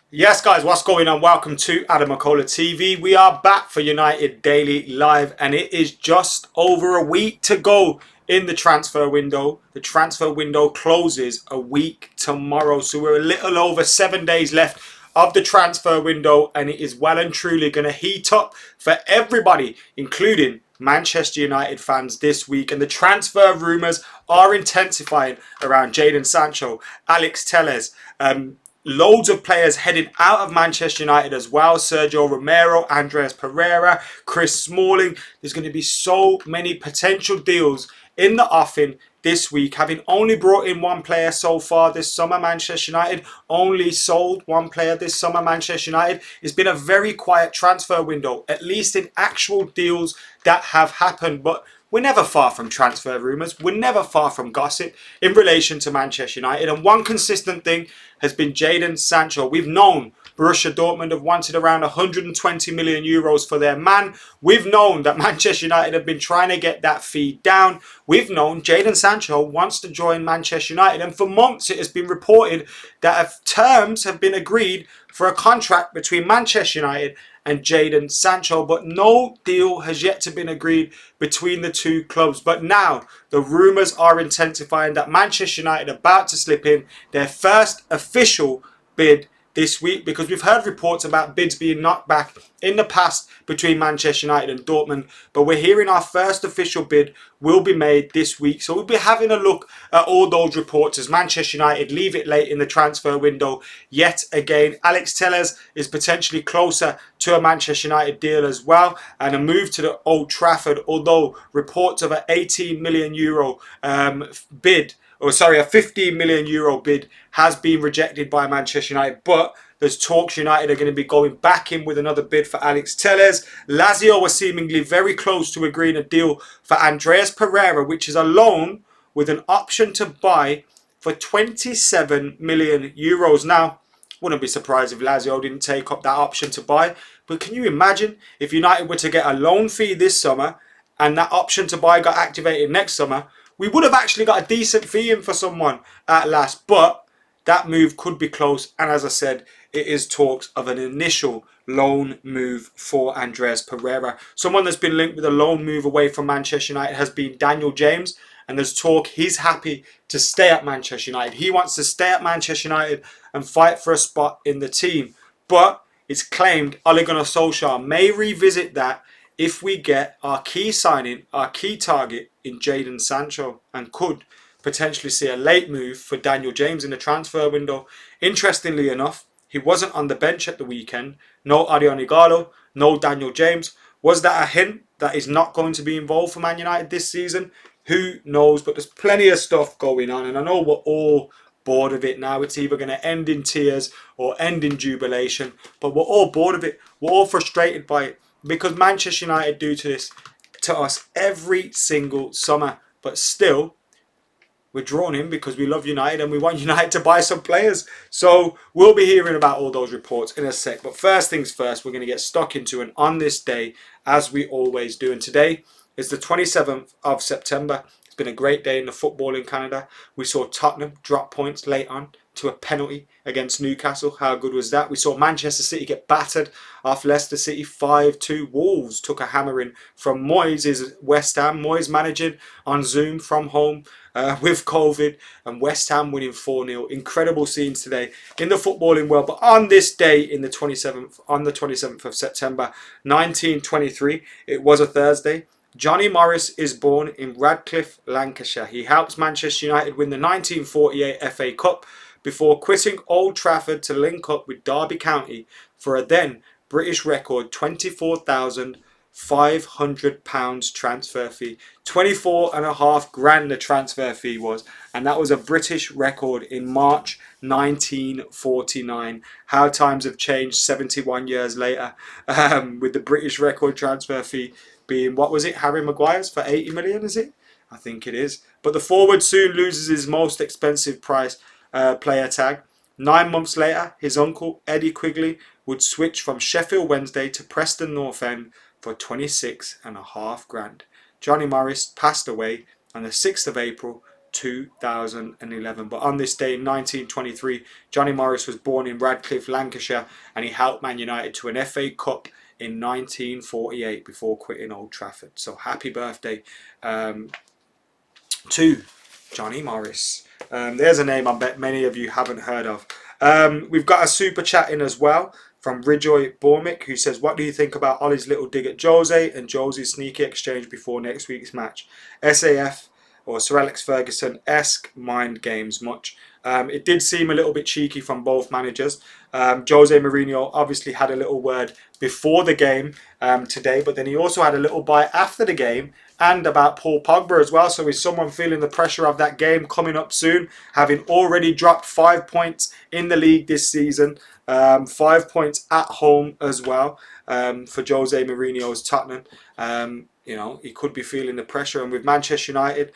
Yes, guys, what's going on? Welcome to AdamMcKola TV. We are back for United Daily Live, and it is just over a week to go in the transfer window. The transfer window closes a week tomorrow, so we're a little over 7 days left of the transfer window, and it is well and truly going to heat up for everybody, including Manchester United fans this week. And the transfer rumours are intensifying around Jadon Sancho, Alex Telles, loads of players heading out of Manchester United as well. Sergio Romero, Andreas Pereira, Chris Smalling. There's going to be so many potential deals in the offing this week. Having only brought in one player so far this summer, Manchester United only sold one player this summer, Manchester United. It's been a very quiet transfer window, at least in actual deals that have happened. But we're never far from transfer rumours. We're never far from gossip in relation to Manchester United. And one consistent thing has been Jadon Sancho. We've known Borussia Dortmund have wanted around 120 million euros for their man. We've known that Manchester United have been trying to get that fee down. We've known Jadon Sancho wants to join Manchester United. And for months it has been reported that terms have been agreed for a contract between Manchester United and Jadon Sancho, but no deal has yet to been agreed between the two clubs. But now the rumours are intensifying that Manchester United are about to slip in their first official bid this week, because we've heard reports about bids being knocked back in the past between Manchester United and Dortmund, but we're hearing our first official bid will be made this week. So we'll be having a look at all those reports as Manchester United leave it late in the transfer window yet again. Alex Telles is potentially closer to a Manchester United deal as well, and a move to the Old Trafford, although reports of an 18 million euro bid, or sorry, a 15 million euro bid has been rejected by Manchester United. But there's talks United are going to be going back in with another bid for Alex Telles. Lazio were seemingly very close to agreeing a deal for Andreas Pereira, which is a loan with an option to buy for 27 million euros. Now, wouldn't be surprised if Lazio didn't take up that option to buy. But can you imagine if United were to get a loan fee this summer and that option to buy got activated next summer? We would have actually got a decent fee in for someone at last, but that move could be close. And as I said, it is talks of an initial loan move for Andreas Pereira. Someone that's been linked with a loan move away from Manchester United has been Daniel James. And there's talk he's happy to stay at Manchester United. He wants to stay at Manchester United and fight for a spot in the team. But it's claimed Ole Gunnar Solskjaer may revisit that if we get our key signing, our key target in Jadon Sancho, and could potentially see a late move for Daniel James in the transfer window. Interestingly enough, he wasn't on the bench at the weekend. No Adrian Igalo, no Daniel James. Was that a hint that he's not going to be involved for Man United this season? Who knows? But there's plenty of stuff going on, and I know we're all bored of it now. It's either going to end in tears or end in jubilation, but we're all bored of it. We're all frustrated by it, because Manchester United do to us every single summer. But still, we're drawn in because we love United and we want United to buy some players. So we'll be hearing about all those reports in a sec. But first things first, we're going to get stuck into it on this day, as we always do. And today is the 27th of September. It's been a great day in the football in Canada. We saw Tottenham drop points late on to a penalty against Newcastle. How good was that? We saw Manchester City get battered off Leicester City 5-2. Wolves took a hammering from Moyes' West Ham. Moyes managing on Zoom from home with COVID, and West Ham winning 4-0. Incredible scenes today in the footballing world. But on this day, on the 27th of September 1923, it was a Thursday. Johnny Morris is born in Radcliffe, Lancashire. He helps Manchester United win the 1948 FA Cup before quitting Old Trafford to link up with Derby County for a then British record £24,500 transfer fee. 24.5 grand the transfer fee was, and that was a British record in March 1949. How times have changed 71 years later, with the British record transfer fee being, what was it, Harry Maguire's for 80 million, is it? I think it is. But the forward soon loses his most expensive player tag. 9 months later, his uncle, Eddie Quigley, would switch from Sheffield Wednesday to Preston North End for 26.5 grand. Johnny Morris passed away on the 6th of April 2011. But on this day in 1923, Johnny Morris was born in Radcliffe, Lancashire, and he helped Man United to an FA Cup in 1948 before quitting Old Trafford. So happy birthday to Johnny Morris. There's a name I bet many of you haven't heard of. We've got a super chat in as well from Rijoy Bormick, who says, what do you think about Ollie's little dig at Jose and Jose's sneaky exchange before next week's match? SAF or Sir Alex Ferguson-esque mind games much? It did seem a little bit cheeky from both managers. Jose Mourinho obviously had a little word before the game today, but then he also had a little bite after the game and about Paul Pogba as well. So is someone feeling the pressure of that game coming up soon, having already dropped 5 points in the league this season, 5 points at home as well for Jose Mourinho's Tottenham. You know, he could be feeling the pressure. And with Manchester United,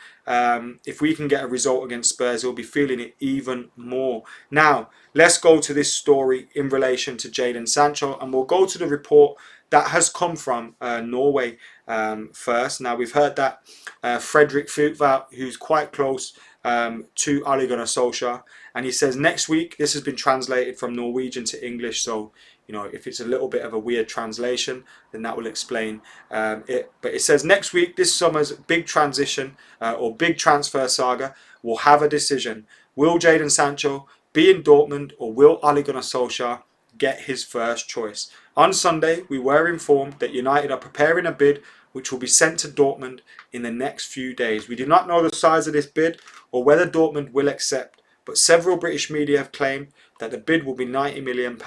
if we can get a result against Spurs, he'll be feeling it even more. Now, let's go to this story in relation to Jadon Sancho. And we'll go to the report that has come from Norway first. Now, we've heard that Fredrik Fjutvold, who's quite close to Ole Gunnar Solskjaer, and he says next week, this has been translated from Norwegian to English, so you know, if it's a little bit of a weird translation, then that will explain it. But it says next week, this summer's big transition or big transfer saga will have a decision. Will Jadon Sancho be in Dortmund, or will Ole Gunnar Solskjaer get his first choice? On Sunday, we were informed that United are preparing a bid which will be sent to Dortmund in the next few days. We do not know the size of this bid or whether Dortmund will accept, but several British media have claimed that the bid will be £90 million.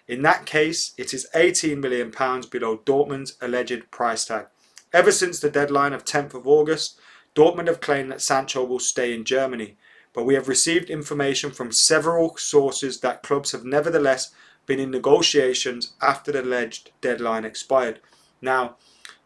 In that case, it is £18 million below Dortmund's alleged price tag. Ever since the deadline of 10th of August, Dortmund have claimed that Sancho will stay in Germany, but we have received information from several sources that clubs have nevertheless been in negotiations after the alleged deadline expired. Now,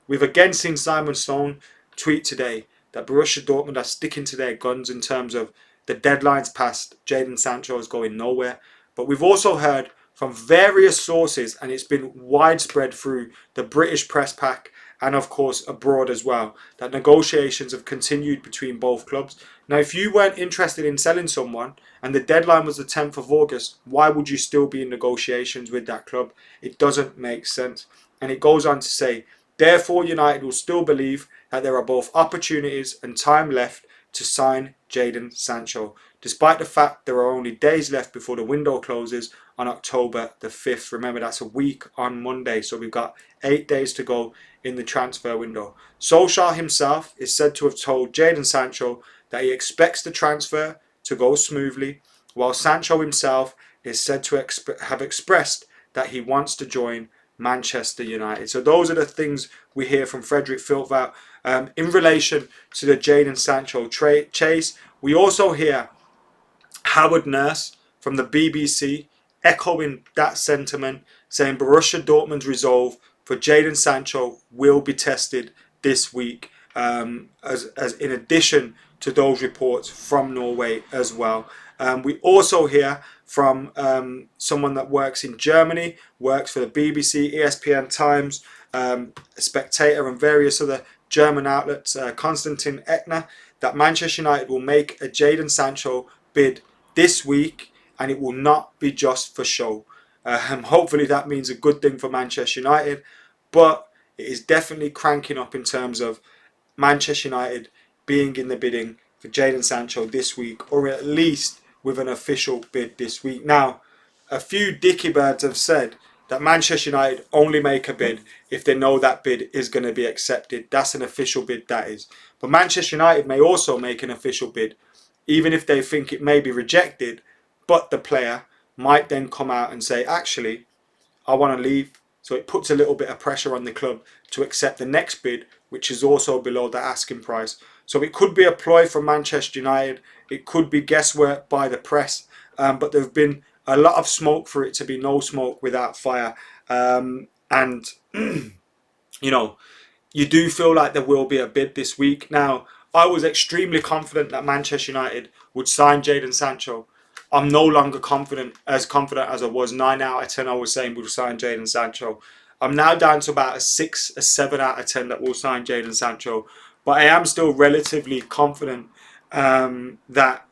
we've again seen Simon Stone tweet today that Borussia Dortmund are sticking to their guns in terms of the deadline's passed, Jadon Sancho is going nowhere. But we've also heard from various sources, and it's been widespread through the British press pack and of course abroad as well, that negotiations have continued between both clubs. Now, if you weren't interested in selling someone and the deadline was the 10th of August, why would you still be in negotiations with that club? It doesn't make sense. And it goes on to say, therefore, United will still believe that there are both opportunities and time left to sign Jadon Sancho, despite the fact there are only days left before the window closes on October the 5th. Remember, that's a week on Monday, so we've got 8 days to go in the transfer window. Solskjaer himself is said to have told Jadon Sancho that he expects the transfer to go smoothly, while Sancho himself is said to have expressed that he wants to join Manchester United. So those are the things we hear from Fredrik Fjutvold. In relation to the Jadon Sancho chase, we also hear Howard Nurse from the BBC echoing that sentiment, saying Borussia Dortmund's resolve for Jadon Sancho will be tested this week, as in addition to those reports from Norway as well. We also hear from someone that works in Germany, works for the BBC, ESPN Times, Spectator and various other German outlets, Konstantin Eckner, that Manchester United will make a Jadon Sancho bid this week, and it will not be just for show. Hopefully that means a good thing for Manchester United, but it is definitely cranking up in terms of Manchester United being in the bidding for Jadon Sancho this week, or at least with an official bid this week. Now, a few dicky birds have said that Manchester United only make a bid if they know that bid is going to be accepted. That's an official bid, that is. But Manchester United may also make an official bid, even if they think it may be rejected, but the player might then come out and say, actually, I want to leave. So it puts a little bit of pressure on the club to accept the next bid, which is also below the asking price. So it could be a ploy from Manchester United. It could be guesswork by the press. But there have been a lot of smoke for it to be no smoke without fire. And, you know, you do feel like there will be a bid this week. Now, I was extremely confident that Manchester United would sign Jadon Sancho. I'm no longer confident as I was. 9 out of 10 I was saying we'll sign Jadon Sancho. I'm now down to about a 7 out of 10 that will sign Jadon Sancho. But I am still relatively confident that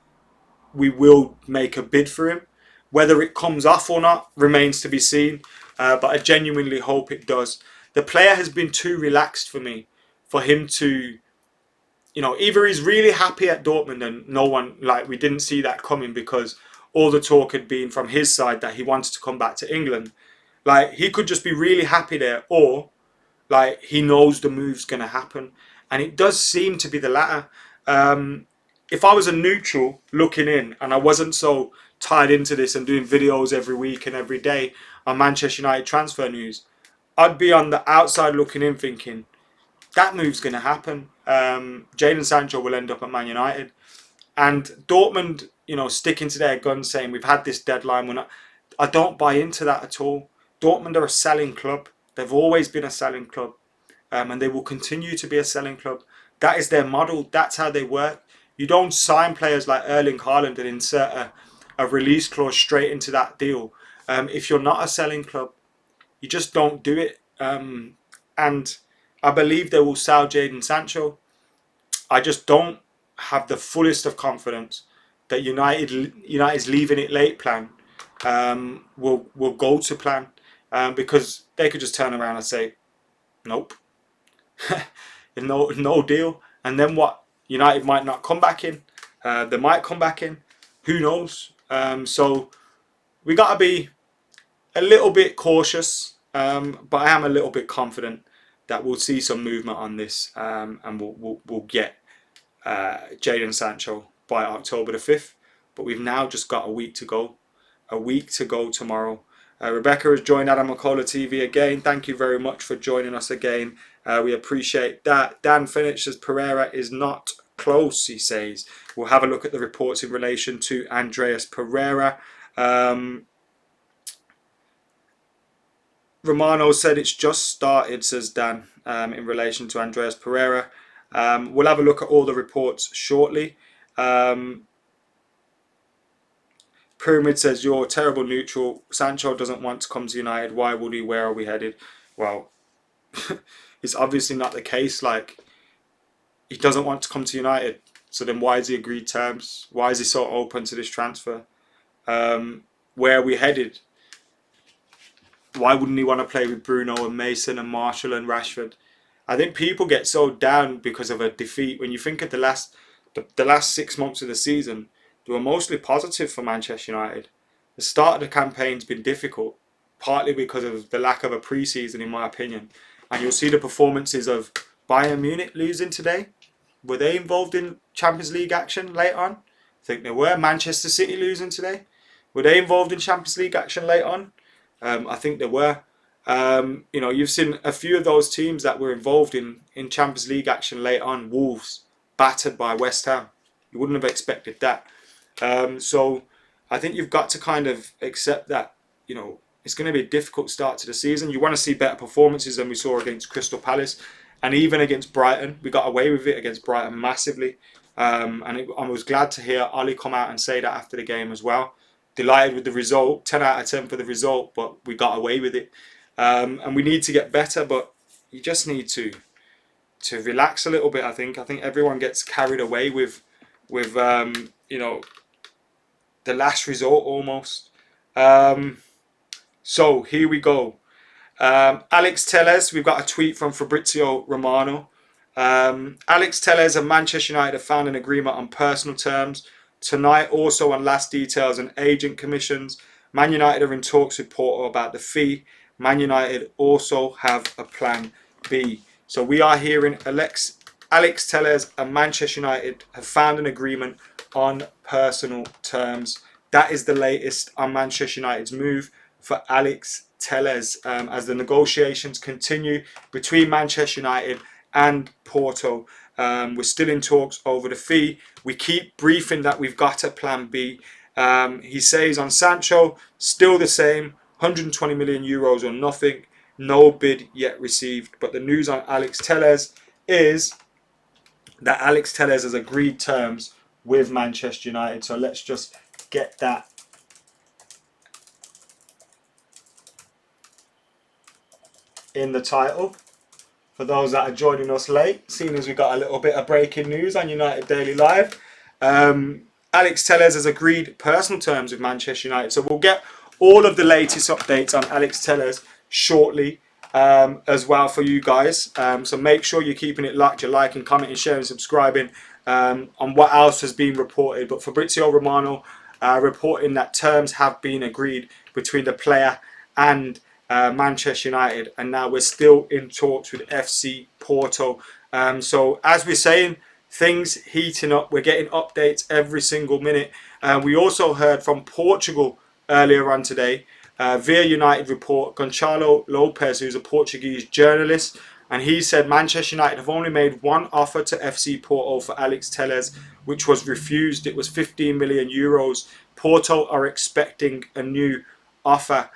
we will make a bid for him. Whether it comes off or not remains to be seen, but I genuinely hope it does. The player has been too relaxed for me, for him to, either he's really happy at Dortmund and no one, like, we didn't see that coming because all the talk had been from his side that he wanted to come back to England. Like, he could just be really happy there, or like he knows the move's going to happen, and it does seem to be the latter. If I was a neutral looking in and I wasn't so tied into this and doing videos every week and every day on Manchester United transfer news, I'd be on the outside looking in thinking that move's going to happen. Jadon Sancho will end up at Man United, and Dortmund, sticking to their guns saying we've had this deadline. I don't buy into that at all. Dortmund are a selling club. They've always been a selling club, and they will continue to be a selling club. That is their model. That's how they work. You don't sign players like Erling Haaland and insert a release clause straight into that deal. If you're not a selling club, you just don't do it. And I believe they will sell Jadon Sancho. I just don't have the fullest of confidence that United's leaving it late plan will go to plan, because they could just turn around and say nope, no deal, and then what? United might not come back in. They might come back in. Who knows? So we got to be a little bit cautious, but I am a little bit confident that we'll see some movement on this, and we'll get Jadon Sancho by October the 5th. But we've now just got a week to go. A week to go tomorrow. Rebecca has joined AdamMcKola TV again. Thank you very much for joining us again. We appreciate that. Dan Finich says Pereira is not close, he says. We'll have a look at the reports in relation to Andreas Pereira. Romano said it's just started, says Dan, in relation to Andreas Pereira. We'll have a look at all the reports shortly. Pyramid says, you're terrible neutral. Sancho doesn't want to come to United. Why would he? Where are we headed? Well, it's obviously not the case. Like, he doesn't want to come to United. So then why has he agreed terms? Why is he so open to this transfer? Where are we headed? Why wouldn't he want to play with Bruno and Mason and Marshall and Rashford? I think people get so down because of a defeat. When you think of the last 6 months of the season, they were mostly positive for Manchester United. The start of the campaign's been difficult, partly because of the lack of a pre-season, in my opinion. And you'll see the performances of Bayern Munich losing today. Were they involved in Champions League action late on? I think they were. Manchester City losing today. Were they involved in Champions League action late on? I think they were. You've seen a few of those teams that were involved in Champions League action late on. Wolves battered by West Ham. You wouldn't have expected that. So I think you've got to kind of accept that, it's going to be a difficult start to the season. You want to see better performances than we saw against Crystal Palace, and even against Brighton. We got away with it against Brighton massively. I was glad to hear Ollie come out and say that after the game as well. Delighted with the result, 10 out of 10 for the result, but we got away with it. And we need to get better, but you just need to relax a little bit, I think. I think everyone gets carried away with the last resort almost. So here we go. Alex Telles, we've got a tweet from Fabrizio Romano. Alex Telles and Manchester United have found an agreement on personal terms. Tonight also on last details and agent commissions. Man United are in talks with Porto about the fee. Man United also have a plan B. So we are hearing Alex Telles and Manchester United have found an agreement on personal terms. That is the latest on Manchester United's move for Alex Telles, as the negotiations continue between Manchester United and Porto. We're still in talks over the fee. We keep briefing that we've got a plan B. He says on Sancho, still the same, 120 million euros or nothing. No bid yet received. But the news on Alex Telles is that Alex Telles has agreed terms with Manchester United. So let's just get that in the title for those that are joining us late, seeing as we got a little bit of breaking news on United Daily Live. Alex Telles has agreed personal terms with Manchester United. So we'll get all of the latest updates on Alex Telles shortly as well for you guys. So make sure you're keeping it locked, you're liking, commenting, sharing, subscribing on what else has been reported. But Fabrizio Romano reporting that terms have been agreed between the player and Manchester United, and now we're still in talks with FC Porto. So as we're saying, things heating up. We're getting updates every single minute. We also heard from Portugal earlier on today via United report, Gonçalo Lopes, who's a Portuguese journalist, and he said Manchester United have only made one offer to FC Porto for Alex Telles, which was refused. It was 15 million euros. Porto are expecting a new offer.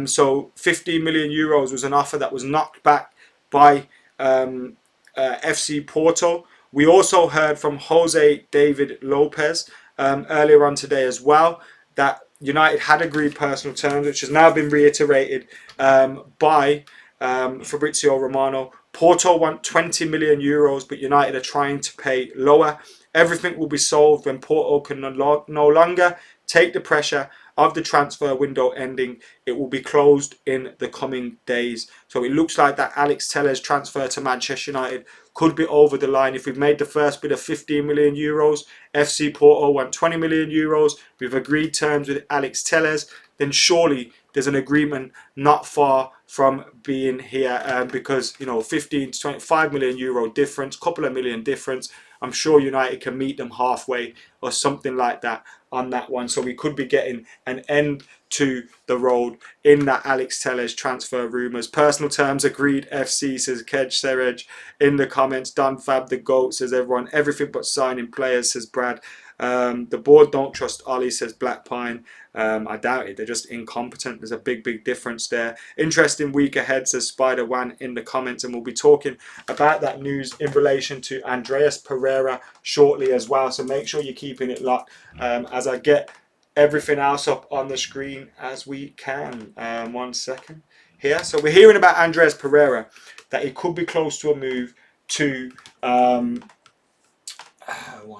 So 15 million euros was an offer that was knocked back by FC Porto. We also heard from Jose David Lopez earlier on today as well that United had agreed personal terms, which has now been reiterated by Fabrizio Romano. Porto want 20 million euros, but United are trying to pay lower. Everything will be solved when Porto can no longer take the pressure of the transfer window ending. It will be closed in the coming days. So it looks like that Alex Telles transfer to Manchester United could be over the line. If we've made the first bid of 15 million euros, FC Porto want 20 million euros, we've agreed terms with Alex Telles, then surely there's an agreement not far from being here, because 15 to 25 million euro difference, couple of million difference. I'm sure United can meet them halfway or something like that on that one. So we could be getting an end to the road in that Alex Telles transfer rumours. Personal terms agreed, FC, says Kedge Serrej in the comments. Don Fab the GOAT, says everyone. Everything but signing players, says Brad. The board don't trust Ollie, says Black Pine. I doubt it. They're just incompetent. There's a big difference there. Interesting week ahead, says Spider-Wan in the comments, and we'll be talking about that news in relation to Andreas Pereira shortly as well. So make sure you're keeping it locked as I get everything else up on the screen as we can. 1 second here. So we're hearing about Andreas Pereira, that he could be close to a move to 1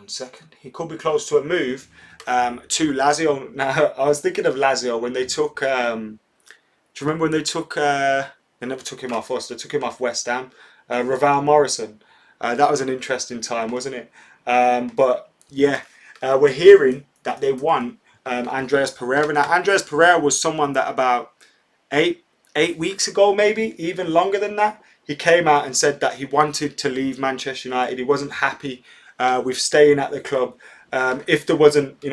second. He could be close to a move to Lazio. Now, I was thinking of Lazio when they took. Do you remember when they took? They never took him off us. They took him off West Ham. Raval Morrison. That was an interesting time, wasn't it? But yeah, we're hearing that they want Andreas Pereira. Now, Andreas Pereira was someone that about eight weeks ago, maybe even longer than that, he came out and said that he wanted to leave Manchester United. He wasn't happy with staying at the club. If there wasn't,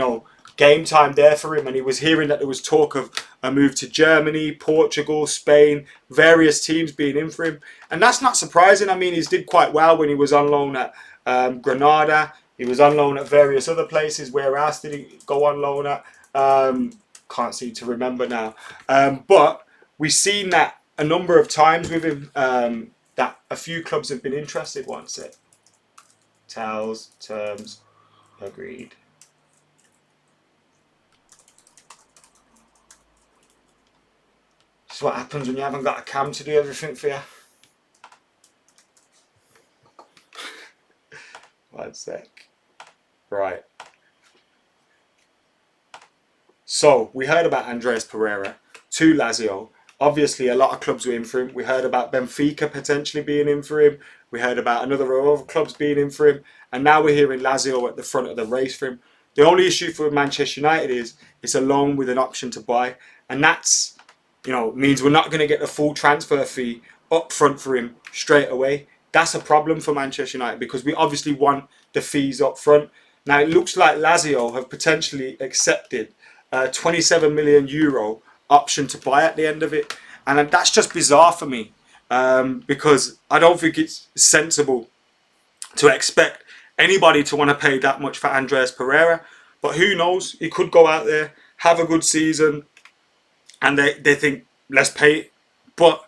game time there for him, and he was hearing that there was talk of a move to Germany, Portugal, Spain, various teams being in for him. And that's not surprising. I mean, he's did quite well when he was on loan at Granada. He was on loan at various other places. Where else did he go on loan at? Can't seem to remember now. But we've seen that a number of times with him, that a few clubs have been interested. Once it tells terms agreed. This is what happens when you haven't got a cam to do everything for you. 1 sec. Right. So we heard about Andreas Pereira to Lazio. Obviously, a lot of clubs were in for him. We heard about Benfica potentially being in for him. We heard about another other clubs being in for him. And now we're hearing Lazio at the front of the race for him. The only issue for Manchester United is it's a loan with an option to buy. And that's, means we're not going to get the full transfer fee up front for him straight away. That's a problem for Manchester United because we obviously want the fees up front. Now, it looks like Lazio have potentially accepted a 27 million euro option to buy at the end of it. And that's just bizarre for me because I don't think it's sensible to expect anybody to want to pay that much for Andreas Pereira. But who knows? He could go out there, have a good season, and they think, let's pay it. But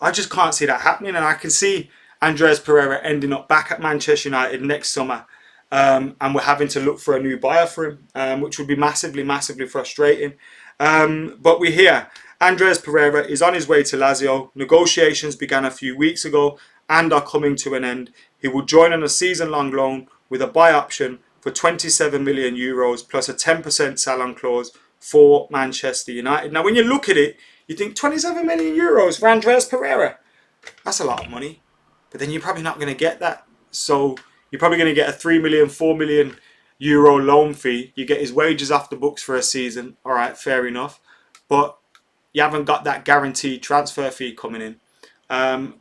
I just can't see that happening. And I can see Andreas Pereira ending up back at Manchester United next summer. And we're having to look for a new buyer for him, which would be massively frustrating. But we hear Andreas Pereira is on his way to Lazio. Negotiations began a few weeks ago and are coming to an end. He will join on a season-long loan with a buy option for 27 million euros plus a 10% sell-on clause for Manchester United. Now, when you look at it, you think 27 million euros for Andreas Pereira. That's a lot of money. But then you're probably not going to get that. So you're probably going to get a 3 million, 4 million euro loan fee. You get his wages off the books for a season. All right, fair enough. But you haven't got that guaranteed transfer fee coming in.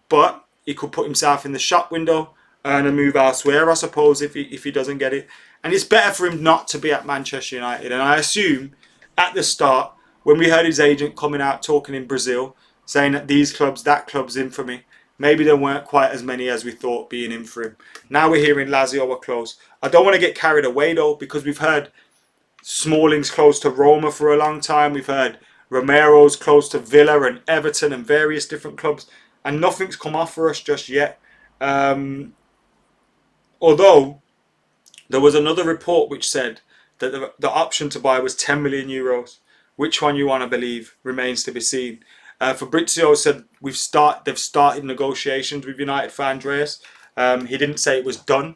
But he could put himself in the shop window, earn a move elsewhere, I suppose, if he doesn't get it. And it's better for him not to be at Manchester United. And I assume at the start, when we heard his agent coming out talking in Brazil, saying that these clubs, that club's in for me, maybe there weren't quite as many as we thought being in for him. Now we're hearing Lazio are close. I don't want to get carried away though, because we've heard Smalling's close to Roma for a long time. We've heard Romero's close to Villa and Everton and various different clubs, and nothing's come off for us just yet. Although there was another report which said that the option to buy was 10 million euros. Which one you want to believe remains to be seen. Fabrizio said they've started negotiations with United for Andreas. He didn't say it was done,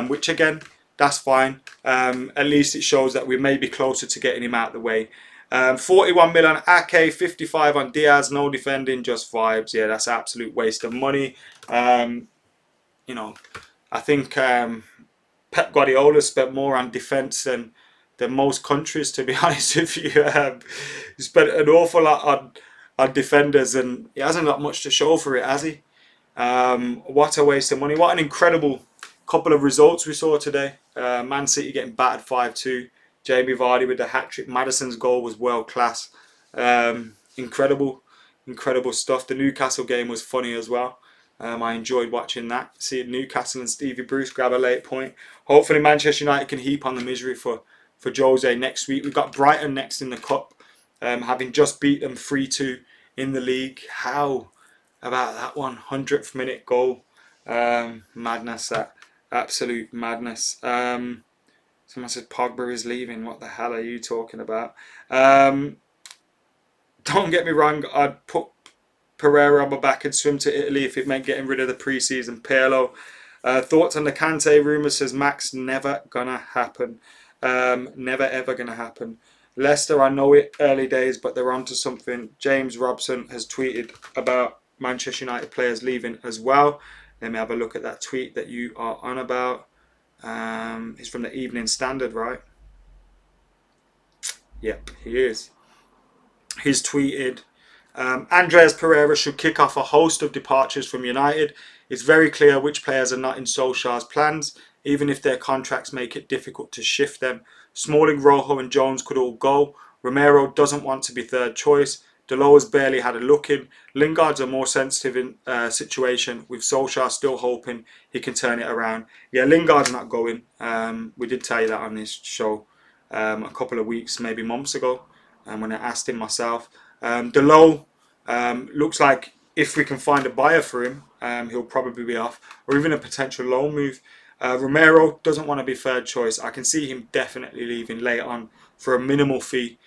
which again, that's fine. At least it shows that we may be closer to getting him out of the way. 41 million on Ake, 55 on Diaz, no defending, just vibes. Yeah, that's absolute waste of money. You know, I think Pep Guardiola spent more on defence than most countries, to be honest with you. He spent an awful lot on defenders, and he hasn't got much to show for it, has he? What a waste of money. What an incredible couple of results we saw today. Man City getting battered 5-2. Jamie Vardy with the hat-trick. Maddison's goal was world class. Incredible stuff. The Newcastle game was funny as well. I enjoyed watching that. Seeing Newcastle and Stevie Bruce grab a late point. Hopefully Manchester United can heap on the misery for Jose next week. We've got Brighton next in the Cup, having just beat them 3-2 in the league. How about that one? 100th minute goal. Madness, that. Absolute madness. Someone said Pogba is leaving. What the hell are you talking about? Don't get me wrong, I'd put Pereira on my back and swim to Italy if it meant getting rid of the pre-season Pirlo. Thoughts on the Kante rumour, says Max. Never gonna happen. Never ever gonna happen. Leicester, I know it, early days, but they're onto something. James Robson has tweeted about Manchester United players leaving as well. Let me have a look at that tweet that you are on about. He's from the Evening Standard, right? Yep, he is. He's tweeted, Andreas Pereira should kick off a host of departures from United. It's very clear which players are not in Solskjaer's plans, even if their contracts make it difficult to shift them. Smalling, Rojo and Jones could all go. Romero doesn't want to be third choice. Delors has barely had a look in. Lingard's a more sensitive situation, with Solskjaer still hoping he can turn it around. Yeah, Lingard's not going. We did tell you that on this show a couple of weeks, maybe months ago, when I asked him myself. Delors looks like if we can find a buyer for him, he'll probably be off, or even a potential loan move. Romero doesn't want to be third choice. I can see him definitely leaving late on for a minimal fee,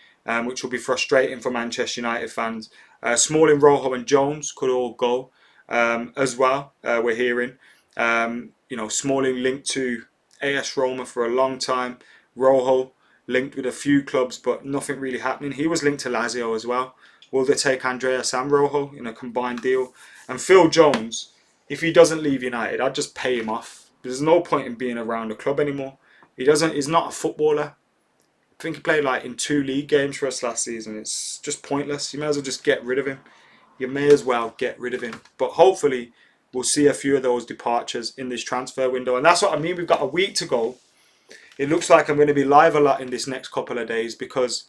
which will be frustrating for Manchester United fans. Smalling, Rojo and Jones could all go as well, we're hearing. Smalling linked to AS Roma for a long time. Rojo linked with a few clubs, but nothing really happening. He was linked to Lazio as well. Will they take Andreas and Rojo in a combined deal? And Phil Jones, if he doesn't leave United, I'd just pay him off. There's no point in being around the club anymore. He's not a footballer. I think he played in 2 league games for us last season. It's just pointless. You may as well just get rid of him. But hopefully we'll see a few of those departures in this transfer window. And that's what I mean. We've got a week to go. It looks like I'm going to be live a lot in this next couple of days because,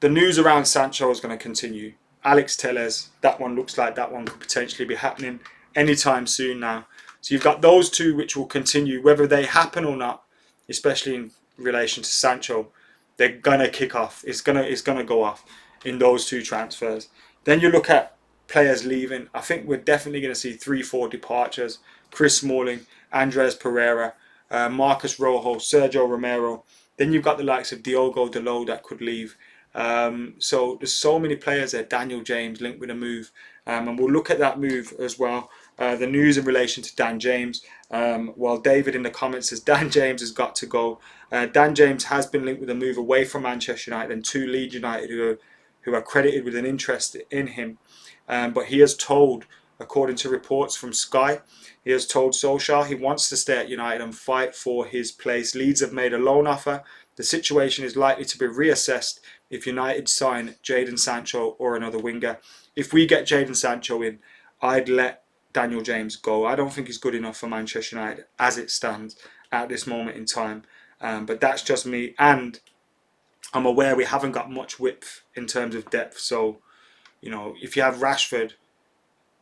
the news around Sancho is going to continue. Alex Telles, that one looks like that one could potentially be happening anytime soon now. So you've got those two which will continue, whether they happen or not, especially in relation to Sancho. They're going to kick off. It's going to go off in those 2 transfers. Then you look at players leaving. I think we're definitely going to see 3-4 departures. Chris Smalling, Andres Pereira, Marcus Rojo, Sergio Romero. Then you've got the likes of Diogo Dalot that could leave. So there's so many players there. Daniel James linked with a move. And we'll look at that move as well the news in relation to Dan James. While David in the comments says Dan James has got to go. Dan James has been linked with a move away from Manchester United and to Leeds United, who are credited with an interest in him. But he has told, according to reports from Sky, he has told Solskjaer he wants to stay at United and fight for his place. Leeds have made a loan offer. The situation is likely to be reassessed if United sign Jadon Sancho or another winger. If we get Jadon Sancho in, I'd let Daniel James go. I don't think he's good enough for Manchester United as it stands at this moment in time. But that's just me. And I'm aware we haven't got much width in terms of depth. So, you know, if you have Rashford,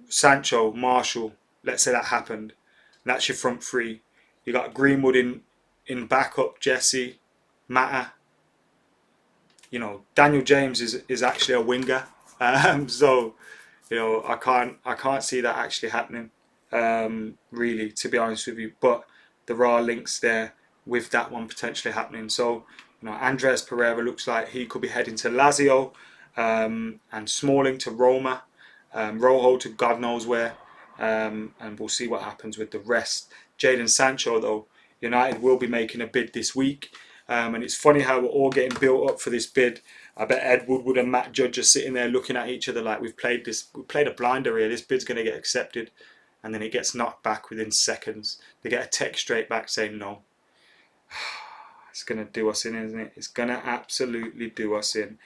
Sancho, Marshall, let's say that happened, and that's your front three. You got Greenwood in backup, Jesse, Mata. You know, Daniel James is actually a winger. So, you know, I can't see that actually happening. Really, to be honest with you. But there are links there with that one potentially happening. So, you know, Andres Pereira looks like he could be heading to Lazio, and Smalling to Roma, Rojo to God knows where, and we'll see what happens with the rest. Jadon Sancho, though, United will be making a bid this week, and it's funny how we're all getting built up for this bid. I bet Ed Woodward and Matt Judge are sitting there looking at each other like we played a blinder here. This bid's going to get accepted, and then it gets knocked back within seconds. They get a text straight back saying no. It's going to do us in, isn't it? It's going to absolutely do us in.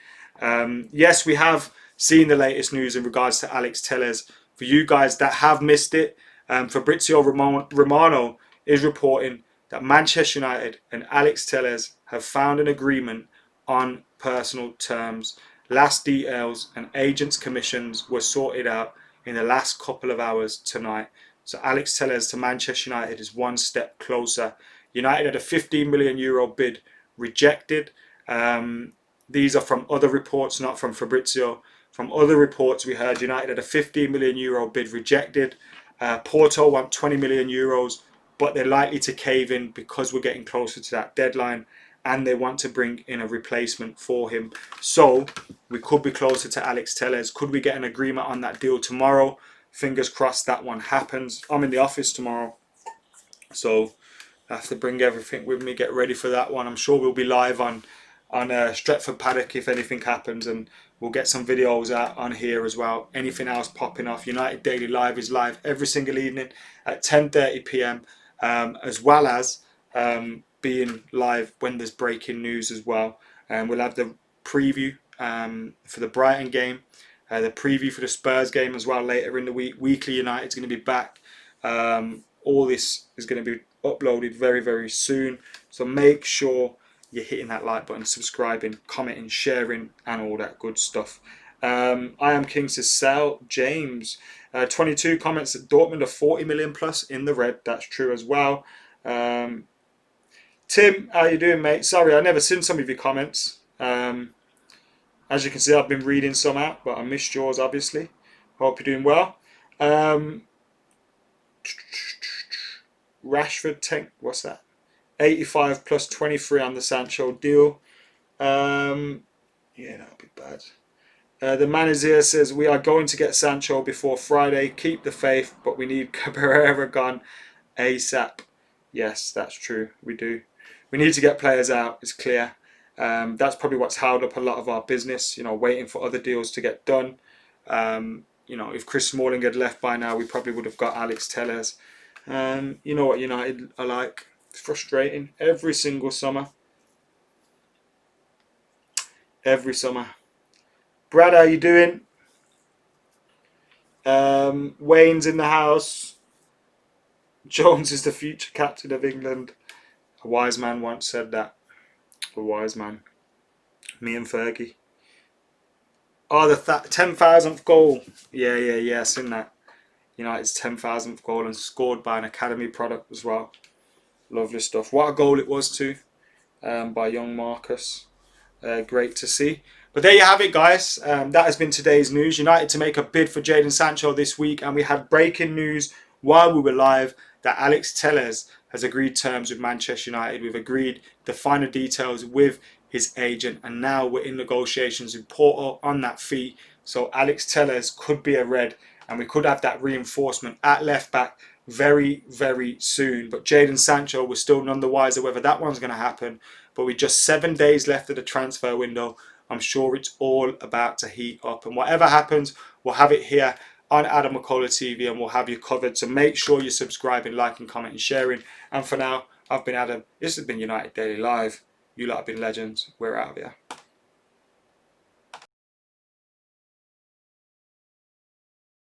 Yes, we have seen the latest news in regards to Alex Telles. For you guys that have missed it, Fabrizio Romano is reporting that Manchester United and Alex Telles have found an agreement on personal terms. Last details and agents' commissions were sorted out in the last couple of hours tonight. So Alex Telles to Manchester United is one step closer. United had a €15 million bid rejected. These are from other reports, not from Fabrizio. From other reports we heard United had a €15 million bid rejected. Porto want €20 million, but they're likely to cave in because we're getting closer to that deadline, and they want to bring in a replacement for him. So we could be closer to Alex Telles. Could we get an agreement on that deal tomorrow? Fingers crossed that one happens. I'm in the office tomorrow, so I have to bring everything with me, get ready for that one. I'm sure we'll be live on Stretford Paddock if anything happens, and we'll get some videos out on here as well. Anything else popping off, United Daily Live is live every single evening at 10:30 p.m, as well as being live when there's breaking news as well. We'll have the preview for the Brighton game, the preview for the Spurs game as well later in the week. Weekly United's going to be back. All this is going to be uploaded very, very soon. So make sure you're hitting that like button, subscribing, commenting, sharing, and all that good stuff. I am King to sell. James, 22 comments that Dortmund are 40 million plus in the red. That's true as well. Tim, how you doing, mate? Sorry, I never seen some of your comments. As you can see, I've been reading some out, but I missed yours, obviously. Hope you're doing well. Rashford tank, what's that? 85 plus 23 on the Sancho deal. Yeah, that'll be bad. The manager says we are going to get Sancho before Friday. Keep the faith, but we need Pereira gone ASAP. Yes, that's true. We do. We need to get players out. It's clear. That's probably what's held up a lot of our business. You know, waiting for other deals to get done. You know, if Chris Smalling had left by now, we probably would have got Alex Telles. You know what United are like. It's frustrating. Every single summer. Every summer. Brad, how you doing? Wayne's in the house. Jones is the future captain of England. A wise man once said that. A wise man. Me and Fergie. Oh, the 10,000th goal. Yeah, seen that. United's 10,000th goal, and scored by an academy product as well. Lovely stuff. What a goal it was too, by young Marcus. Great to see. But there you have it, guys. That has been today's news. United to make a bid for Jadon Sancho this week, and we had breaking news while we were live that Alex Telles has agreed terms with Manchester United. We've agreed the final details with his agent, and now we're in negotiations with Porto on that fee. So Alex Telles could be a red and we could have that reinforcement at left back very, very soon. But Jadon Sancho, we're still none the wiser whether that one's going to happen. But with just 7 days left of the transfer window, I'm sure it's all about to heat up. And whatever happens, we'll have it here on AdamMcKola TV, and we'll have you covered. So make sure you're subscribing, liking, commenting, sharing. And for now, I've been Adam. This has been United Daily Live. You lot have been legends. We're out of here.